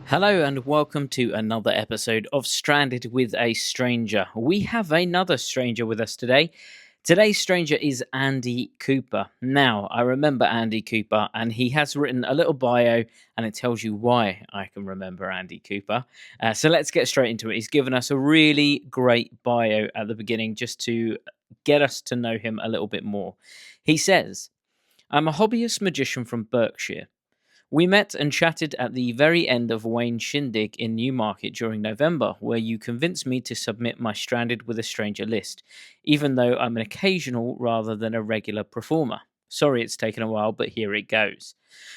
Hello and welcome to another episode of Stranded with a Stranger. We have another stranger with us today. Today's stranger is Andy Cooper. Now, I remember Andy Cooper, and he has written a little bio, and it tells you why I can remember Andy Cooper. So let's get straight into it. He's given us a really great bio at the beginning just to get us to know him a little bit more. He says, I'm a hobbyist magician from Berkshire. We met and chatted at the very end of Wayne's Shindig in Newmarket during November, where you convinced me to submit my Stranded with a Stranger list, even though I'm an occasional rather than a regular performer. Sorry it's taken a while, but here it goes.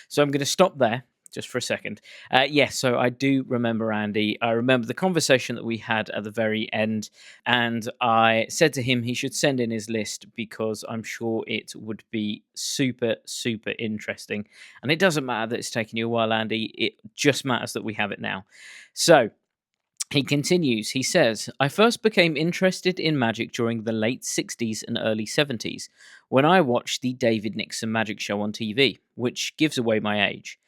So I'm going to stop there just for a second. Yes, so I do remember Andy. I remember the conversation that we had at the very end, and I said to him he should send in his list because I'm sure it would be super, super interesting. And it doesn't matter that it's taken you a while, Andy. It just matters that we have it now. So he continues, he says, I first became interested in magic during the late 60s and early 70s when I watched the David Nixon magic show on TV, which gives away my age.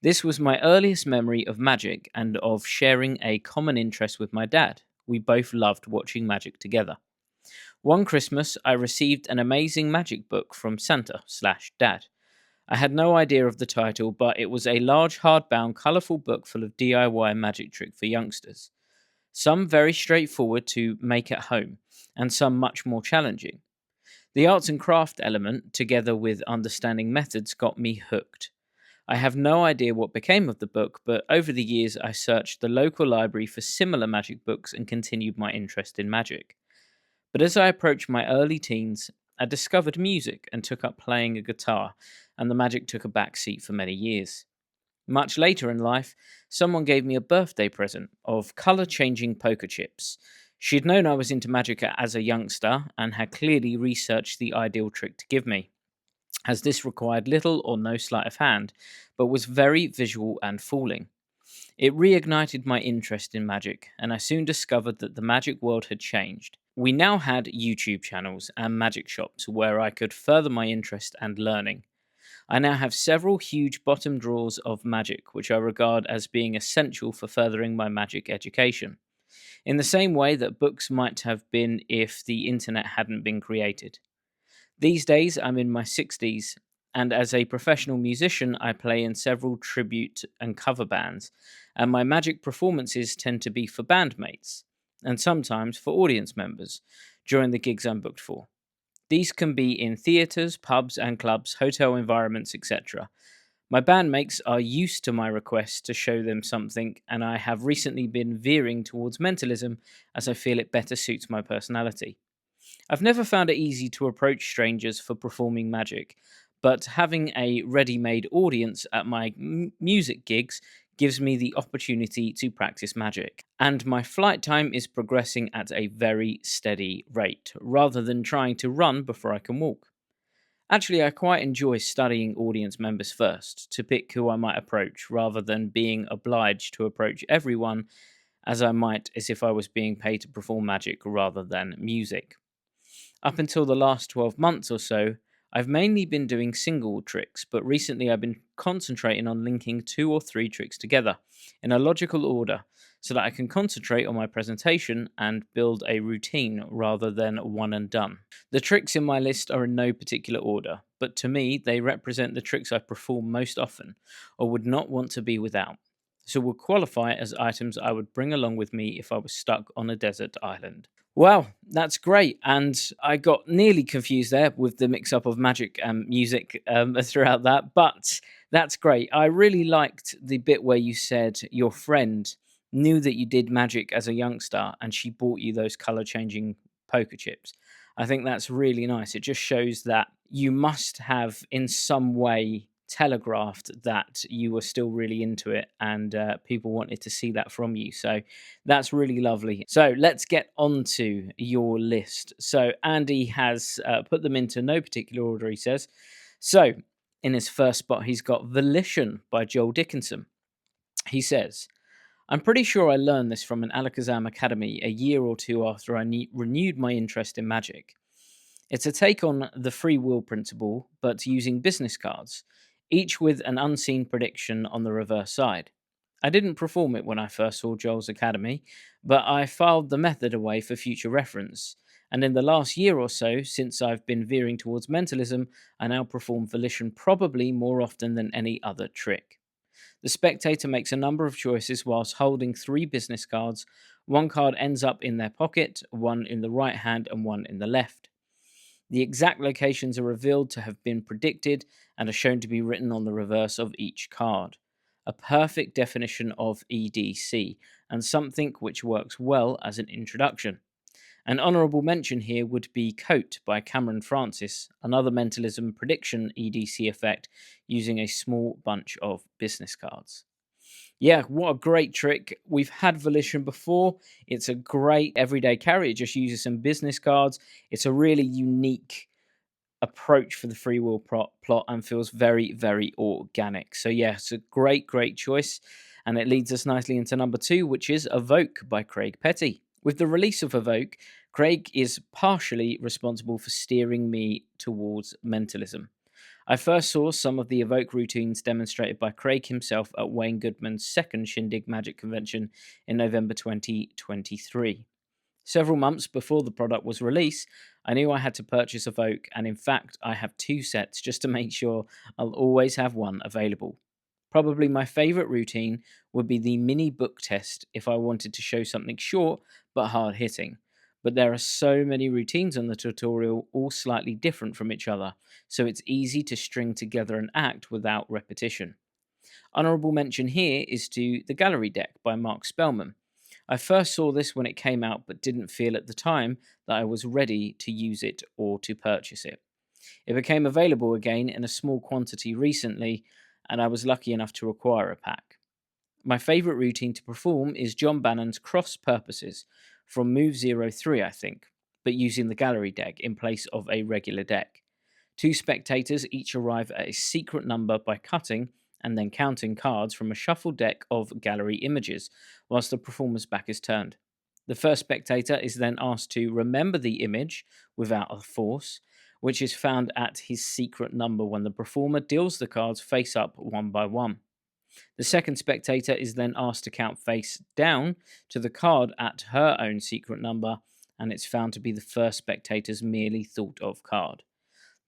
This was my earliest memory of magic and of sharing a common interest with my dad. We both loved watching magic together. One Christmas, I received an amazing magic book from Santa/Dad. I had no idea of the title, but it was a large, hardbound, colourful book full of DIY magic tricks for youngsters. Some very straightforward to make at home, and some much more challenging. The arts and craft element, together with understanding methods, got me hooked. I have no idea what became of the book, but over the years I searched the local library for similar magic books and continued my interest in magic. But as I approached my early teens, I discovered music and took up playing a guitar, and the magic took a back seat for many years. Much later in life, someone gave me a birthday present of colour-changing poker chips. She'd known I was into magic as a youngster and had clearly researched the ideal trick to give me, as this required little or no sleight of hand, but was very visual and fooling. It reignited my interest in magic, and I soon discovered that the magic world had changed. We now had YouTube channels and magic shops where I could further my interest and learning. I now have several huge bottom drawers of magic, which I regard as being essential for furthering my magic education, in the same way that books might have been if the internet hadn't been created. These days, I'm in my 60s, and as a professional musician, I play in several tribute and cover bands, and my magic performances tend to be for bandmates, and sometimes for audience members, during the gigs I'm booked for. These can be in theatres, pubs and clubs, hotel environments, etc. My bandmates are used to my requests to show them something, and I have recently been veering towards mentalism as I feel it better suits my personality. I've never found it easy to approach strangers for performing magic, but having a ready-made audience at my music gigs gives me the opportunity to practice magic. And my flight time is progressing at a very steady rate, rather than trying to run before I can walk. Actually, I quite enjoy studying audience members first, to pick who I might approach, rather than being obliged to approach everyone as I might as if I was being paid to perform magic rather than music. Up until the last 12 months or so, I've mainly been doing single tricks, but recently I've been concentrating on linking 2 or 3 tricks together in a logical order so that I can concentrate on my presentation and build a routine rather than one and done. The tricks in my list are in no particular order, but to me they represent the tricks I perform most often or would not want to be without, so will qualify as items I would bring along with me if I was stuck on a desert island. Wow, that's great. And I got nearly confused there with the mix up of magic and music throughout that, but that's great. I really liked the bit where you said your friend knew that you did magic as a youngster and she bought you those color changing poker chips. I think that's really nice. It just shows that you must have in some way telegraphed that you were still really into it and people wanted to see that from you. So that's really lovely. So let's get on to your list. So Andy has put them into no particular order, he says. So in his first spot, he's got Volition by Joel Dickinson. He says, I'm pretty sure I learned this from an Alakazam Academy a year or two after I renewed my interest in magic. It's a take on the free will principle, but using business cards, each with an unseen prediction on the reverse side. I didn't perform it when I first saw Joel's Academy, but I filed the method away for future reference. And in the last year or so, since I've been veering towards mentalism, I now perform Volition probably more often than any other trick. The spectator makes a number of choices whilst holding three business cards. One card ends up in their pocket, one in the right hand, and one in the left. The exact locations are revealed to have been predicted and are shown to be written on the reverse of each card. A perfect definition of EDC, and something which works well as an introduction. An honourable mention here would be Coat by Cameron Francis, another mentalism prediction EDC effect using a small bunch of business cards. Yeah, what a great trick. We've had Volition before. It's a great everyday carry. It just uses some business cards. It's a really unique approach for the free will plot and feels very, very organic. So, yeah, it's a great, great choice. And it leads us nicely into number 2, which is Evoke by Craig Petty. With the release of Evoke, Craig is partially responsible for steering me towards mentalism. I first saw some of the Evoke routines demonstrated by Craig himself at Wayne Goodman's second Shindig Magic Convention in November 2023. Several months before the product was released, I knew I had to purchase Evoke, and in fact, I have 2 sets just to make sure I'll always have one available. Probably my favourite routine would be the mini book test if I wanted to show something short but hard hitting. But there are so many routines on the tutorial, all slightly different from each other, so it's easy to string together an act without repetition. Honourable mention here is to The Gallery Deck by Mark Spellman. I first saw this when it came out, but didn't feel at the time that I was ready to use it or to purchase it. It became available again in a small quantity recently, and I was lucky enough to acquire a pack. My favourite routine to perform is John Bannon's Cross Purposes from Move 03, I think, but using the Gallery Deck in place of a regular deck. 2 spectators each arrive at a secret number by cutting and then counting cards from a shuffled deck of gallery images, whilst the performer's back is turned. The first spectator is then asked to remember the image without a force, which is found at his secret number when the performer deals the cards face up one by one. The second spectator is then asked to count face down to the card at her own secret number, and it's found to be the first spectator's merely thought of card.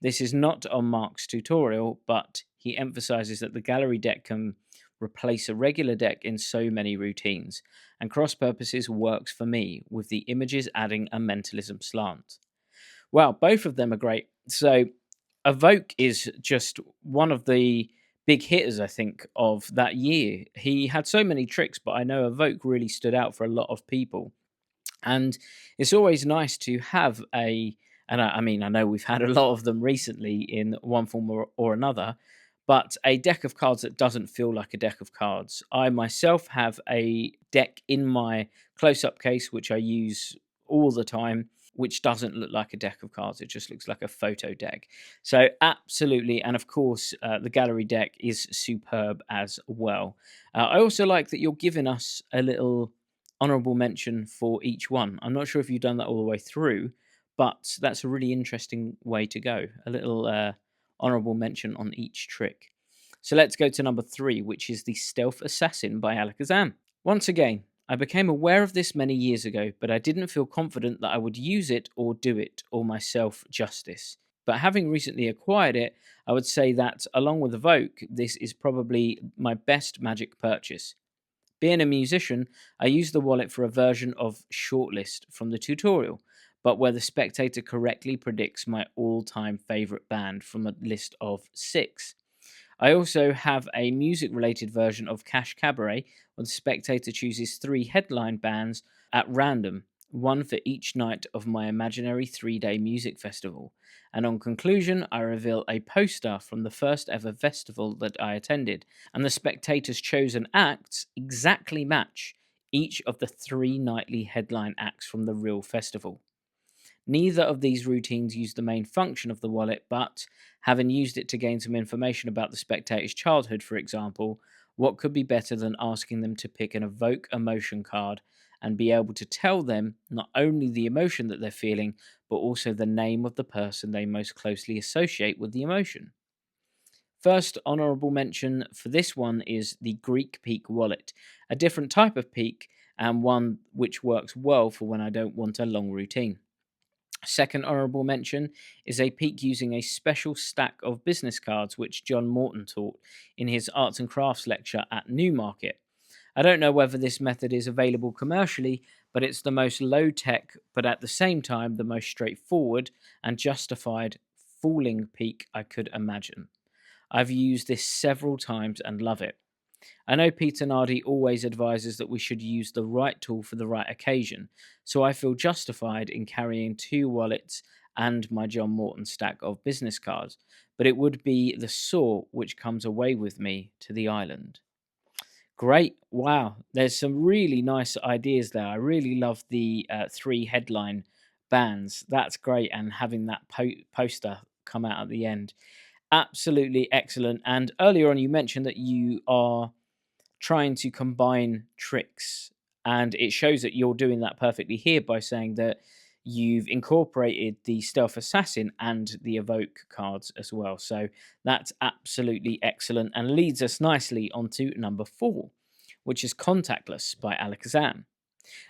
This is not on Mark's tutorial, but he emphasizes that the gallery deck can replace a regular deck in so many routines, and Cross Purposes works for me, with the images adding a mentalism slant. Well, both of them are great. So, Evoke is just one of the big hitters, I think, of that year. He had so many tricks, but I know Evoke really stood out for a lot of people. And it's always nice to have I mean, I know we've had a lot of them recently in one form or another, but a deck of cards that doesn't feel like a deck of cards. I myself have a deck in my close up case, which I use all the time, which doesn't look like a deck of cards. It just looks like a photo deck. So, absolutely. And of course, the gallery deck is superb as well. I also like that you're giving us a little honorable mention for each one. I'm not sure if you've done that all the way through, but that's a really interesting way to go. A little honorable mention on each trick. So let's go to number 3, which is the Stealth Assassin by Alakazam. Once again, I became aware of this many years ago, but I didn't feel confident that I would use it or do it or myself justice. But having recently acquired it, I would say that, along with Evoke, this is probably my best Magic purchase. Being a musician, I use the wallet for a version of Shortlist from the tutorial, but where the spectator correctly predicts my all-time favourite band from a list of 6. I also have a music-related version of Cash Cabaret, where the spectator chooses 3 headline bands at random, one for each night of my imaginary 3-day music festival. And on conclusion, I reveal a poster from the first ever festival that I attended, and the spectator's chosen acts exactly match each of the 3 nightly headline acts from the real festival. Neither of these routines use the main function of the wallet, but having used it to gain some information about the spectator's childhood, for example, what could be better than asking them to pick an evoke emotion card and be able to tell them not only the emotion that they're feeling, but also the name of the person they most closely associate with the emotion? First honourable mention for this one is the Greek Peak wallet, a different type of peak and one which works well for when I don't want a long routine. Second honourable mention is a peak using a special stack of business cards which John Morton taught in his arts and crafts lecture at Newmarket. I don't know whether this method is available commercially, but it's the most low tech, but at the same time, the most straightforward and justified falling peak I could imagine. I've used this several times and love it. I know Peter Nardi always advises that we should use the right tool for the right occasion, so I feel justified in carrying two wallets and my John Morton stack of business cards, but it would be the saw which comes away with me to the island. Great. Wow. There's some really nice ideas there. I really love the three headline bands. That's great. And having that poster come out at the end. Absolutely excellent. And earlier on, you mentioned that you are trying to combine tricks. And it shows that you're doing that perfectly here by saying that you've incorporated the Stealth Assassin and the Evoke cards as well. So that's absolutely excellent and leads us nicely onto number 4, which is Contactless by Alakazam.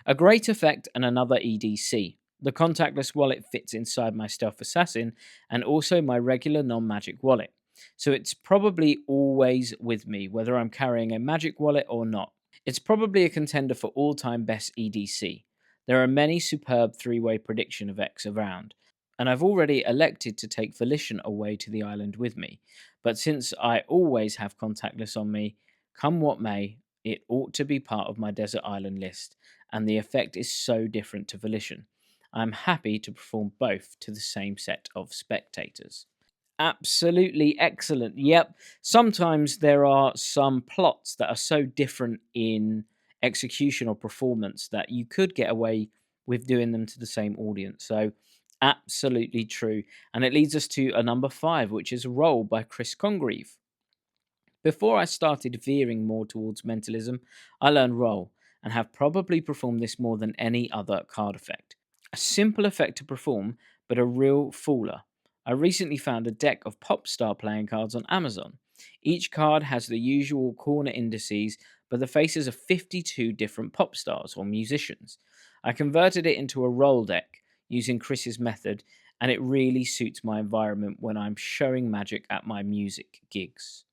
A great effect and another EDC. The contactless wallet fits inside my Stealth Assassin and also my regular non-magic wallet. So it's probably always with me, whether I'm carrying a magic wallet or not. It's probably a contender for all-time best EDC. There are many superb three-way prediction effects around, and I've already elected to take Volition away to the island with me. But since I always have contactless on me, come what may, it ought to be part of my desert island list, and the effect is so different to Volition. I'm happy to perform both to the same set of spectators. Absolutely excellent. Yep. Sometimes there are some plots that are so different in execution or performance that you could get away with doing them to the same audience. So, absolutely true. And it leads us to a number 5, which is Roll by Chris Congreve. Before I started veering more towards mentalism, I learned Roll and have probably performed this more than any other card effect. A simple effect to perform, but a real fooler. I recently found a deck of pop star playing cards on Amazon. Each card has the usual corner indices, but the faces of 52 different pop stars or musicians. I converted it into a roll deck using Chris's method, and it really suits my environment when I'm showing magic at my music gigs.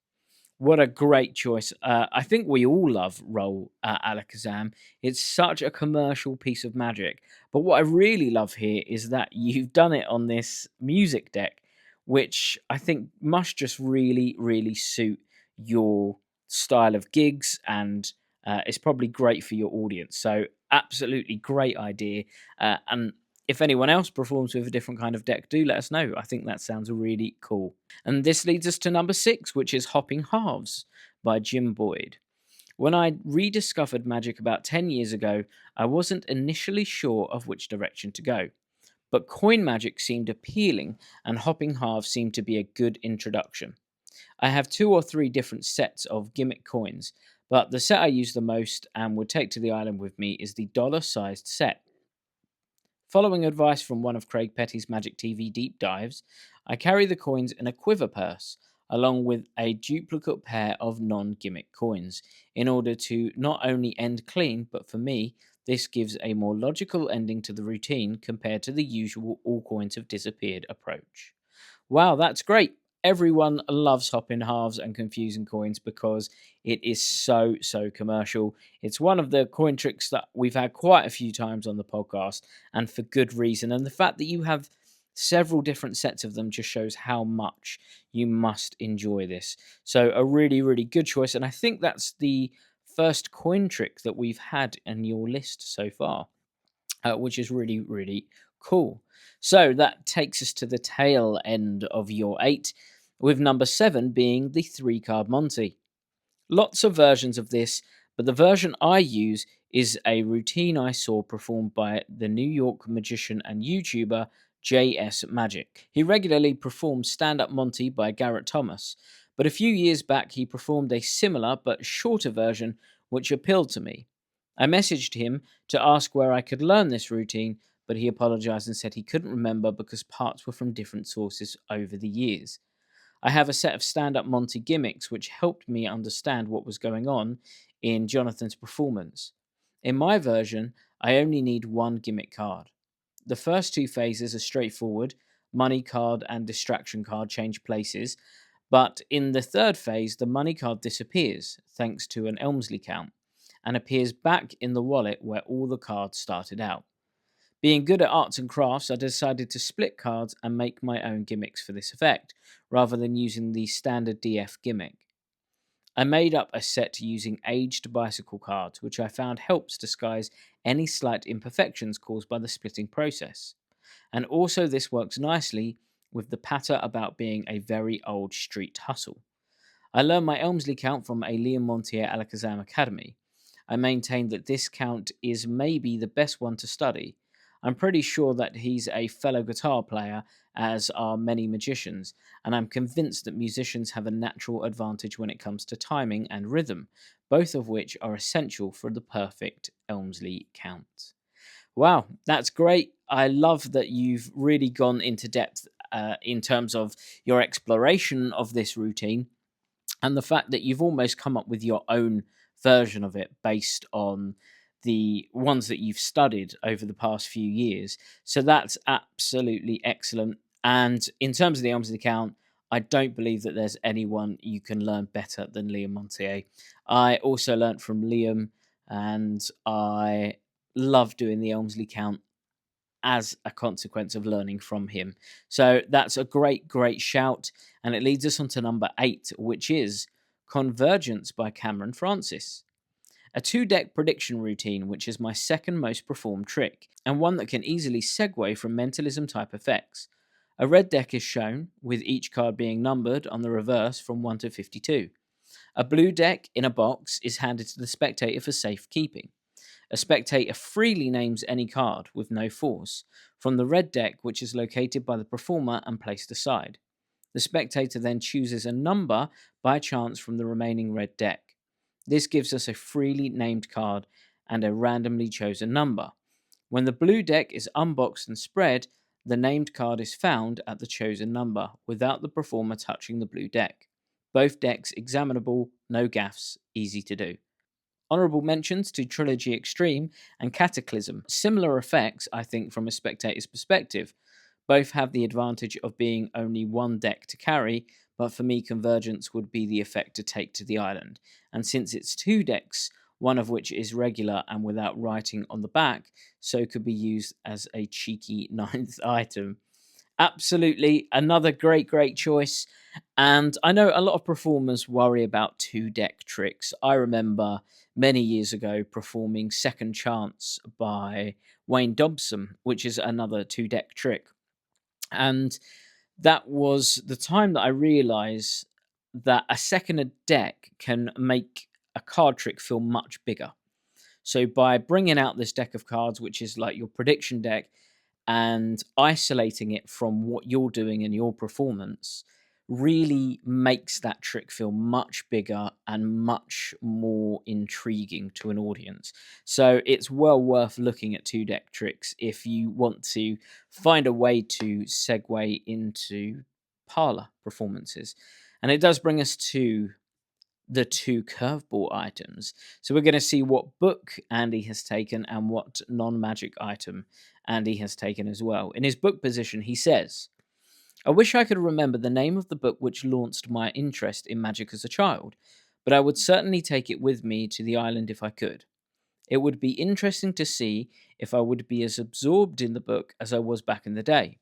What a great choice. I think we all love Roll Alakazam. It's such a commercial piece of magic. But what I really love here is that you've done it on this music deck, which I think must just really, really suit your style of gigs and it's probably great for your audience. So, absolutely great idea. And if anyone else performs with a different kind of deck, do let us know. I think that sounds really cool. And this leads us to number 6, which is Hopping Halves by Jim Boyd. When I rediscovered magic about 10 years ago, I wasn't initially sure of which direction to go. But coin magic seemed appealing, and Hopping Halves seemed to be a good introduction. I have 2 or 3 different sets of gimmick coins, but the set I use the most and would take to the island with me is the dollar-sized set. Following advice from one of Craig Petty's Magic TV deep dives, I carry the coins in a quiver purse, along with a duplicate pair of non-gimmick coins, in order to not only end clean, but for me, this gives a more logical ending to the routine compared to the usual all coins have disappeared approach. Wow, that's great. Everyone loves hopping halves and confusing coins because it is so commercial. It's one of the coin tricks that we've had quite a few times on the podcast, and for good reason. And the fact that you have several different sets of them just shows how much you must enjoy this. So, a really, really good choice. And I think that's the first coin trick that we've had in your list so far, which is really, really cool. So that takes us to the tail end of your 8, with number 7 being the 3-Card Monty. Lots of versions of this, but the version I use is a routine I saw performed by the New York magician and YouTuber JS Magic. He regularly performs Stand Up Monty by Garrett Thomas, but a few years back he performed a similar but shorter version which appealed to me. I messaged him to ask where I could learn this routine, but he apologized and said he couldn't remember because parts were from different sources over the years. I have a set of stand up Monty gimmicks which helped me understand what was going on in Jonathan's performance. In my version, I only need one gimmick card. The first two phases are straightforward. Money card and distraction card change places, but in the third phase, the money card disappears thanks to an Elmsley count and appears back in the wallet where all the cards started out. Being good at arts and crafts, I decided to split cards and make my own gimmicks for this effect, rather than using the standard DF gimmick. I made up a set using aged bicycle cards, which I found helps disguise any slight imperfections caused by the splitting process. And also, this works nicely with the patter about being a very old street hustle. I learned my Elmsley count from a Liam Montier Alakazam Academy. I maintain that this count is maybe the best one to study. I'm pretty sure that he's a fellow guitar player, as are many magicians, and I'm convinced that musicians have a natural advantage when it comes to timing and rhythm, both of which are essential for the perfect Elmsley count. Wow, that's great. I love that you've really gone into depth in terms of your exploration of this routine, and the fact that you've almost come up with your own version of it based on the ones that you've studied over the past few years. So that's absolutely excellent. And in terms of the Elmsley count, I don't believe that there's anyone you can learn better than Liam Montier. I also learnt from Liam, and I love doing the Elmsley count as a consequence of learning from him. So that's a great, great shout. And it leads us on to number 8, which is Convergence by Cameron Francis. A 2-deck prediction routine, which is my second most performed trick, and one that can easily segue from mentalism type effects. A red deck is shown, with each card being numbered on the reverse from 1 to 52. A blue deck in a box is handed to the spectator for safekeeping. A spectator freely names any card, with no force, from the red deck which is located by the performer and placed aside. The spectator then chooses a number by chance from the remaining red deck. This gives us a freely named card and a randomly chosen number. When the blue deck is unboxed and spread, the named card is found at the chosen number, without the performer touching the blue deck. Both decks examinable, no gaffes, easy to do. Honourable mentions to Trilogy Extreme and Cataclysm. Similar effects, I think, from a spectator's perspective. Both have the advantage of being only one deck to carry, but for me, Convergence would be the effect to take to the island. And since it's 2 decks, one of which is regular and without writing on the back, so could be used as a cheeky 9th item. Absolutely, another great, great choice. And I know a lot of performers worry about 2-deck tricks. I remember many years ago performing Second Chance by Wayne Dobson, which is another 2-deck trick. And that was the time that I realized that a second deck can make a card trick feel much bigger. So by bringing out this deck of cards, which is like your prediction deck, and isolating it from what you're doing in your performance, really makes that trick feel much bigger and much more intriguing to an audience. So it's well worth looking at 2-deck tricks if you want to find a way to segue into parlor performances. And it does bring us to the 2 curveball items. So we're going to see what book Andy has taken and what non-magic item Andy has taken as well. In his book position, he says, I wish I could remember the name of the book which launched my interest in magic as a child, but I would certainly take it with me to the island if I could. It would be interesting to see if I would be as absorbed in the book as I was back in the day.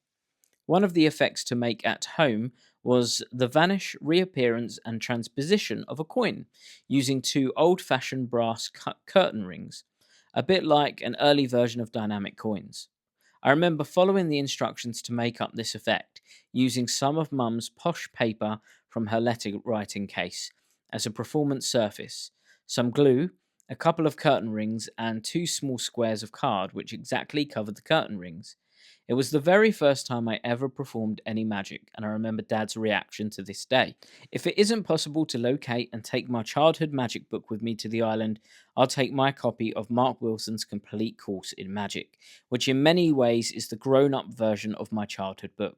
One of the effects to make at home was the vanish, reappearance, and transposition of a coin, using 2 old-fashioned brass curtain rings, a bit like an early version of dynamic coins. I remember following the instructions to make up this effect, using some of Mum's posh paper from her letter writing case as a performance surface, some glue, a couple of curtain rings, and 2 small squares of card which exactly covered the curtain rings. It was the very first time I ever performed any magic, and I remember Dad's reaction to this day. If it isn't possible to locate and take my childhood magic book with me to the island, I'll take my copy of Mark Wilson's Complete Course in Magic, which in many ways is the grown-up version of my childhood book.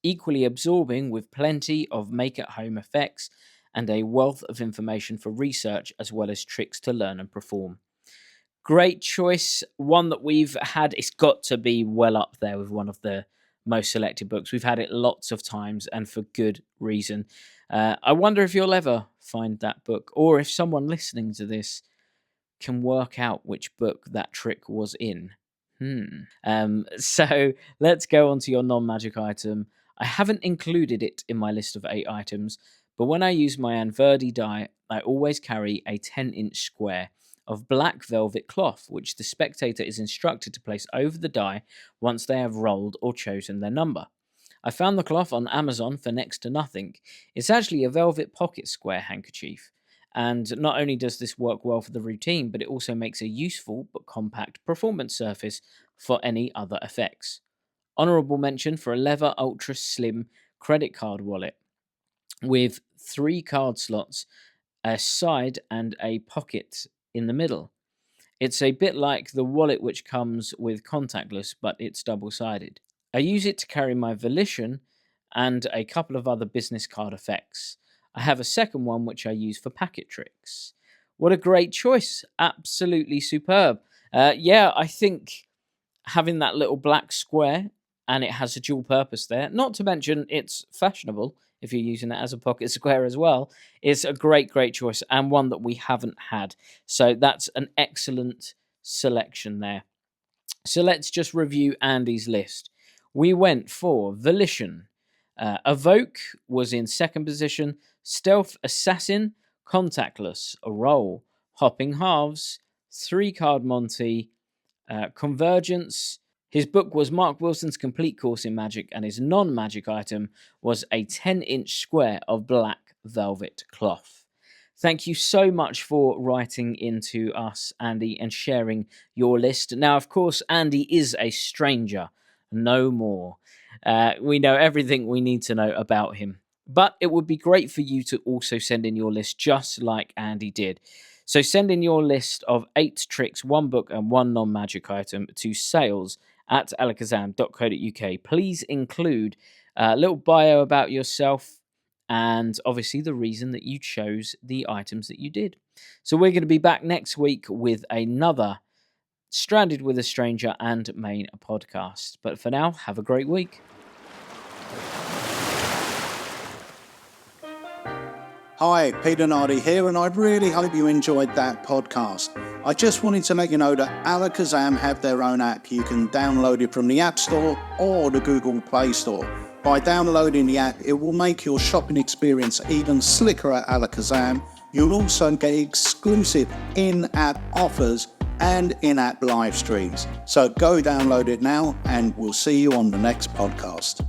equally absorbing with plenty of make-at-home effects and a wealth of information for research as well as tricks to learn and perform. Great choice. One that we've had, it's got to be well up there with one of the most selected books. We've had it lots of times and for good reason. I wonder if you'll ever find that book, or if someone listening to this can work out which book that trick was in. So let's go on to your non-magic item. I haven't included it in my list of 8 items, but when I use my Anverdi die, I always carry a 10-inch square of black velvet cloth, which the spectator is instructed to place over the die once they have rolled or chosen their number. I found the cloth on Amazon for next to nothing. It's actually a velvet pocket square handkerchief. And not only does this work well for the routine, but it also makes a useful but compact performance surface for any other effects. Honourable mention for a leather ultra slim credit card wallet with 3 card slots, a side and a pocket in the middle. It's a bit like the wallet which comes with contactless, but it's double-sided. I use it to carry my Volition and a couple of other business card effects. I have a second one which I use for packet tricks. What a great choice. Absolutely superb. I think having that little black square, and it has a dual purpose there, not to mention it's fashionable if you're using it as a pocket square as well, is a great choice, and one that we haven't had. So that's an excellent selection there. So let's just review Andy's list. We went for Volition. Evoke was in second position. Stealth Assassin, Contactless, a roll. Hopping Halves, Three-Card Monty, Convergence. His book was Mark Wilson's Complete Course in Magic, and his non-magic item was a 10-inch square of black velvet cloth. Thank you so much for writing into us, Andy, and sharing your list. Now, of course, Andy is a stranger, no more. We know everything we need to know about him. But it would be great for you to also send in your list just like Andy did. So send in your list of 8 tricks, 1 book and 1 non-magic item to sales@alakazam.co.uk. Please include a little bio about yourself and obviously the reason that you chose the items that you did. So we're going to be back next week with another Stranded with a Stranger and main podcast. But for now, have a great week. Hi, Peter Nardi here, and I really hope you enjoyed that podcast. I just wanted to let you know that Alakazam have their own app. You can download it from the App Store or the Google Play Store. By downloading the app, it will make your shopping experience even slicker at Alakazam. You'll also get exclusive in-app offers and in-app live streams. So go download it now, and we'll see you on the next podcast.